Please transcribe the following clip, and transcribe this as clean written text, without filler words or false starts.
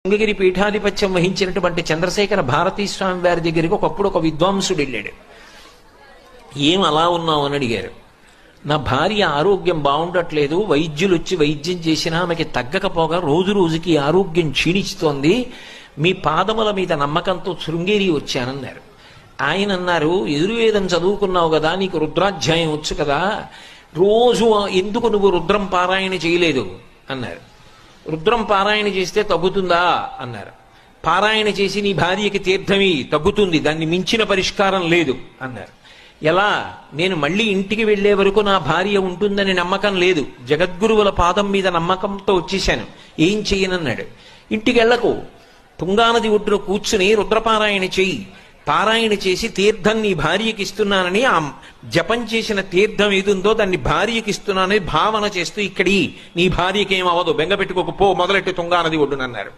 శృంగగిరి పీఠాధిపత్యం వహించినటువంటి చంద్రశేఖర భారతీ స్వామి వారి దగ్గరికి ఒకప్పుడు ఒక విద్వాంసుడు వెళ్ళాడు. ఏం అలా ఉన్నావు అని అడిగారు. నా భార్య ఆరోగ్యం బాగుండట్లేదు, వైద్యులు వచ్చి వైద్యం చేసినా ఆమెకి తగ్గకపోగా రోజు రోజుకి ఆరోగ్యం క్షీణిస్తోంది, మీ పాదముల మీద నమ్మకంతో శృంగేరి వచ్చానన్నారు. ఆయన అన్నారు, ఎదుర్వేదం చదువుకున్నావు కదా, నీకు రుద్రాధ్యాయం వచ్చు కదా, రోజు ఎందుకు నువ్వు రుద్రం పారాయణ చేయలేదు అన్నారు. రుద్రం పారాయణ చేస్తే తగ్గుతుందా అన్నారు. పారాయణ చేసి నీ భార్యకి తీర్థమి తగ్గుతుంది, దాన్ని మించిన పరిష్కారం లేదు అన్నారు. ఎలా? నేను మళ్ళీ ఇంటికి వెళ్లే వరకు నా భార్య ఉంటుందని నమ్మకం లేదు, జగద్గురువుల పాదం మీద నమ్మకంతో వచ్చేశాను, ఏం చెయ్యనన్నాడు. ఇంటికి వెళ్ళకు, తుంగానది ఒడ్డున కూర్చుని రుద్రపారాయణ చెయ్యి, పారాయణ చేసి తీర్థం నీ భార్యకి ఇస్తున్నానని, ఆ జపం చేసిన తీర్థం ఏదుందో దాన్ని భార్యకి ఇస్తున్నానని భావన చేస్తూ ఇక్కడి నీ భార్యకి ఏమవదు, బెంగ పెట్టుకోకపో, మొదలెట్టి తుంగానది ఒడ్డునన్నారు.